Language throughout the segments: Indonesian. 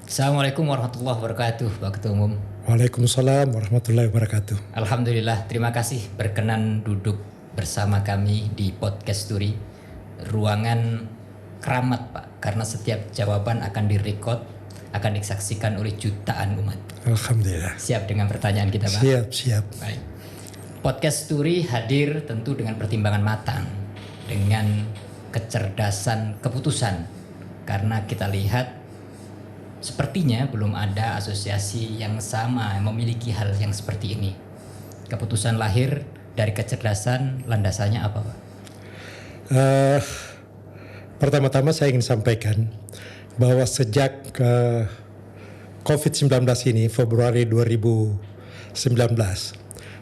Assalamualaikum warahmatullahi wabarakatuh, Pak Ketua Umum. Waalaikumsalam warahmatullahi wabarakatuh. Alhamdulillah, terima kasih berkenan duduk bersama kami di Podcast Turi. Ruangan keramat, Pak, karena setiap jawaban akan direkod, akan disaksikan oleh jutaan umat. Alhamdulillah. Siap dengan pertanyaan kita, Pak? Siap. Baik. Podcast Turi hadir tentu dengan pertimbangan matang, dengan kecerdasan keputusan, karena kita lihat sepertinya belum ada asosiasi yang sama yang memiliki hal yang seperti ini. Keputusan lahir dari kecerdasan, landasannya apa, Pak? Pertama-tama saya ingin sampaikan bahwa sejak COVID-19 ini Februari 2019,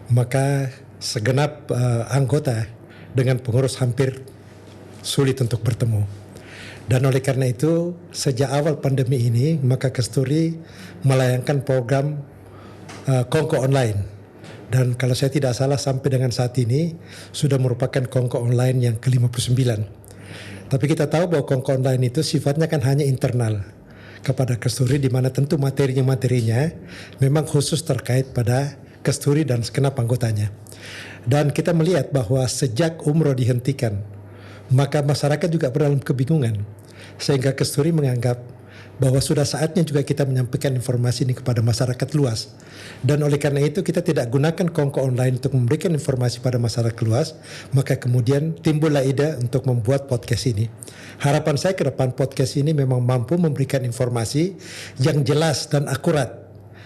maka segenap anggota dengan pengurus hampir sulit untuk bertemu. Dan oleh karena itu, sejak awal pandemi ini, maka Kasturi melayangkan program Kongko Online. Dan kalau saya tidak salah sampai dengan saat ini, sudah merupakan Kongko Online yang ke-59. Tapi kita tahu bahwa Kongko Online itu sifatnya kan hanya internal kepada Kasturi, di mana tentu materinya memang khusus terkait pada Kasturi dan segenap anggotanya. Dan kita melihat bahwa sejak umroh dihentikan, maka masyarakat juga berdalam kebingungan, sehingga Kasturi menganggap bahwa sudah saatnya juga kita menyampaikan informasi ini kepada masyarakat luas. Dan oleh karena itu kita tidak gunakan Kongko Online untuk memberikan informasi pada masyarakat luas, maka kemudian timbullah ide untuk membuat podcast ini. Harapan saya ke depan podcast ini memang mampu memberikan informasi yang jelas dan akurat.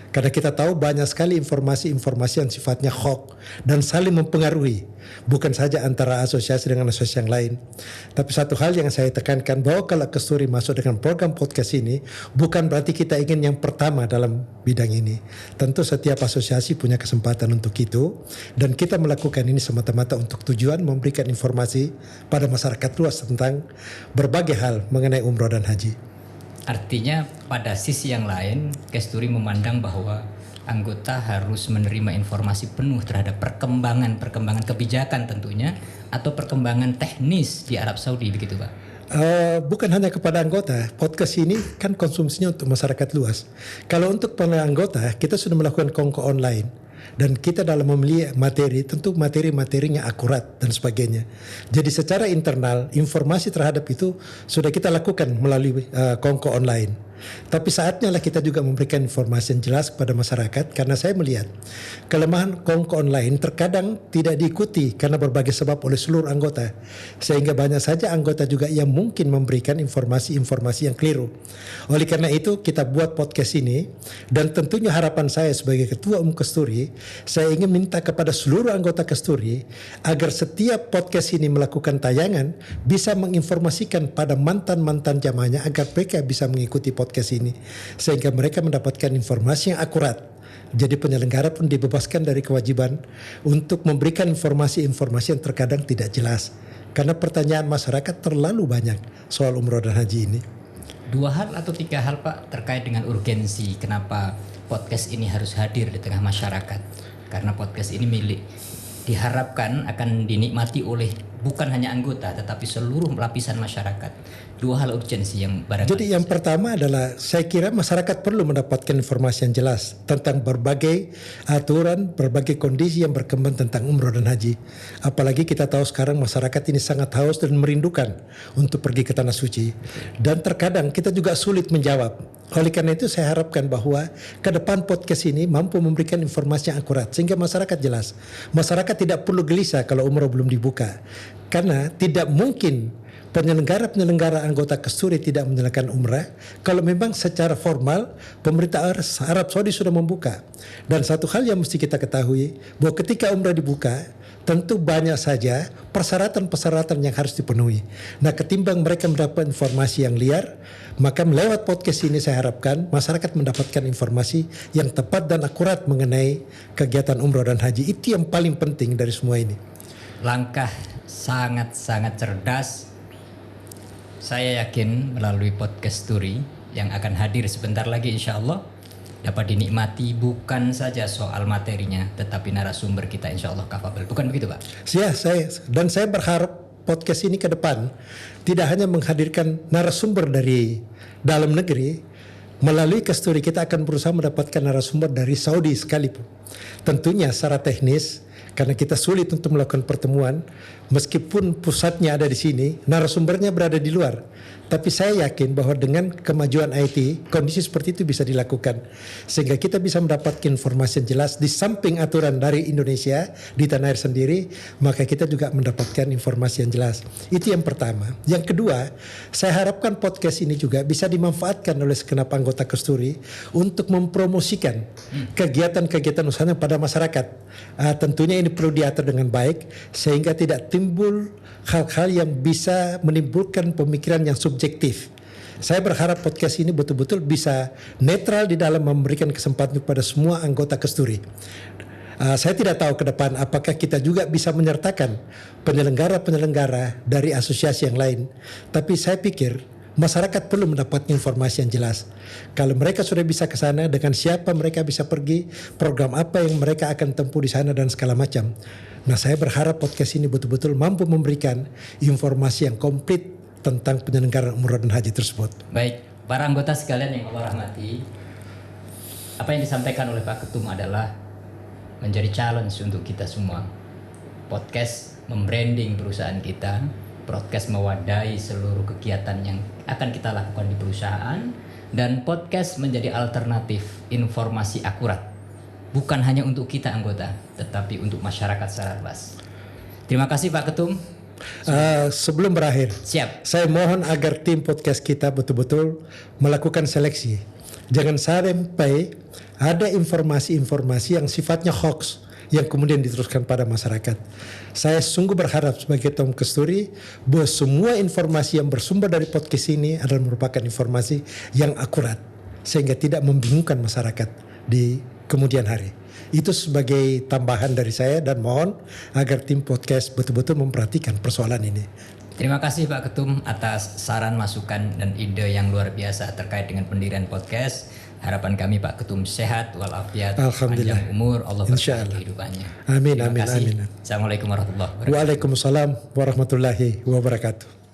Karena kita tahu banyak sekali informasi-informasi yang sifatnya hoax dan saling mempengaruhi. Bukan saja antara asosiasi dengan asosiasi yang lain. Tapi satu hal yang saya tekankan bahwa kalau Kasturi masuk dengan program podcast ini, bukan berarti kita ingin yang pertama dalam bidang ini. Tentu setiap asosiasi punya kesempatan untuk itu. Dan kita melakukan ini semata-mata untuk tujuan memberikan informasi pada masyarakat luas tentang berbagai hal mengenai umroh dan haji. Artinya pada sisi yang lain, Kasturi memandang bahwa anggota harus menerima informasi penuh terhadap perkembangan kebijakan tentunya, atau perkembangan teknis di Arab Saudi, begitu, Pak? Bukan hanya kepada anggota. Podcast ini kan konsumsinya untuk masyarakat luas. Kalau untuk para anggota, kita sudah melakukan Kongko Online. Dan kita dalam memilih materi, tentu materi-materinya akurat dan sebagainya. Jadi secara internal, informasi terhadap itu sudah kita lakukan melalui Kongko Online. Tapi saatnya lah kita juga memberikan informasi yang jelas kepada masyarakat, karena saya melihat kelemahan Kongko Online terkadang tidak diikuti karena berbagai sebab oleh seluruh anggota, sehingga banyak saja anggota juga yang mungkin memberikan informasi-informasi yang keliru. Oleh karena itu kita buat podcast ini, dan tentunya harapan saya sebagai Ketua Umum Kasturi, saya ingin minta kepada seluruh anggota Kasturi agar setiap podcast ini melakukan tayangan bisa menginformasikan pada mantan-mantan jamaahnya agar mereka bisa mengikuti podcast ini, sehingga mereka mendapatkan informasi yang akurat. Jadi penyelenggara pun dibebaskan dari kewajiban untuk memberikan informasi-informasi yang terkadang tidak jelas, karena pertanyaan masyarakat terlalu banyak soal umroh dan haji ini. 2 hal atau 3 hal, Pak, terkait dengan urgensi kenapa podcast ini harus hadir di tengah masyarakat. Karena podcast ini diharapkan akan dinikmati oleh bukan hanya anggota tetapi seluruh lapisan masyarakat. 2 hal urgensi yang barangkali. Jadi yang pertama adalah saya kira masyarakat perlu mendapatkan informasi yang jelas tentang berbagai aturan, berbagai kondisi yang berkembang tentang umroh dan haji. Apalagi kita tahu sekarang masyarakat ini sangat haus dan merindukan untuk pergi ke tanah suci. Dan terkadang kita juga sulit menjawab. Oleh karena itu saya harapkan bahwa ke depan podcast ini mampu memberikan informasi yang akurat sehingga masyarakat jelas. Masyarakat tidak perlu gelisah kalau umroh belum dibuka. Karena tidak mungkin penyelenggara anggota Kasturi tidak menjalankan umrah kalau memang secara formal pemerintah Arab Saudi sudah membuka. Dan satu hal yang mesti kita ketahui bahwa ketika umrah dibuka, tentu banyak saja persyaratan-persyaratan yang harus dipenuhi. Nah, ketimbang mereka mendapat informasi yang liar, maka melewat podcast ini saya harapkan masyarakat mendapatkan informasi yang tepat dan akurat mengenai kegiatan umroh dan haji. Itu yang paling penting dari semua ini. Langkah sangat-sangat cerdas. Saya yakin melalui podcast Turi yang akan hadir sebentar lagi insya Allah dapat dinikmati bukan saja soal materinya tetapi narasumber kita insya Allah kapabel. Bukan begitu, Pak? Ya, saya berharap podcast ini ke depan tidak hanya menghadirkan narasumber dari dalam negeri, Melalui Kasturi kita akan berusaha mendapatkan narasumber dari Saudi sekalipun. Tentunya secara teknis, karena kita sulit untuk melakukan pertemuan, meskipun pusatnya ada di sini, narasumbernya berada di luar. Tapi saya yakin bahwa dengan kemajuan IT, kondisi seperti itu bisa dilakukan. Sehingga kita bisa mendapatkan informasi yang jelas di samping aturan dari Indonesia, di tanah air sendiri, maka kita juga mendapatkan informasi yang jelas. Itu yang pertama. Yang kedua, saya harapkan podcast ini juga bisa dimanfaatkan oleh segenap anggota Kasturi untuk mempromosikan kegiatan-kegiatan usahanya pada masyarakat. Tentunya ini perlu diatur dengan baik, sehingga tidak timbul hal-hal yang bisa menimbulkan pemikiran yang subjektif. Saya berharap podcast ini betul-betul bisa netral di dalam memberikan kesempatan kepada semua anggota Kasturi. Saya tidak tahu ke depan apakah kita juga bisa menyertakan penyelenggara-penyelenggara dari asosiasi yang lain. Tapi saya pikir masyarakat perlu mendapatkan informasi yang jelas. Kalau mereka sudah bisa ke sana, dengan siapa mereka bisa pergi, program apa yang mereka akan tempuh di sana dan segala macam. Nah, saya berharap podcast ini betul-betul mampu memberikan informasi yang komplit tentang penyelenggaraan umroh dan haji tersebut. Baik, para anggota sekalian yang Allah rahmati, apa yang disampaikan oleh Pak Ketum adalah menjadi challenge untuk kita semua. Podcast membranding perusahaan kita, podcast mewadahi seluruh kegiatan yang akan kita lakukan di perusahaan, dan podcast menjadi alternatif informasi akurat. Bukan hanya untuk kita anggota, tetapi untuk masyarakat secara luas. Terima kasih Pak Ketum. Sebelum berakhir, Siap. saya mohon agar tim podcast kita betul-betul melakukan seleksi. Jangan sampai ada informasi-informasi yang sifatnya hoax yang kemudian diteruskan pada masyarakat. Saya sungguh berharap sebagai Tom Kasturi bahwa semua informasi yang bersumber dari podcast ini adalah merupakan informasi yang akurat, sehingga tidak membingungkan masyarakat di kemudian hari. Itu sebagai tambahan dari saya, dan mohon agar tim podcast betul-betul memperhatikan persoalan ini. Terima kasih Pak Ketum atas saran, masukan, dan ide yang luar biasa terkait dengan pendirian podcast. Harapan kami Pak Ketum sehat walafiat, panjang umur, Allah berkahi kehidupannya. Amin, Terima amin, kasih. amin. Assalamualaikum warahmatullahi wabarakatuh. Waalaikumsalam warahmatullahi wabarakatuh.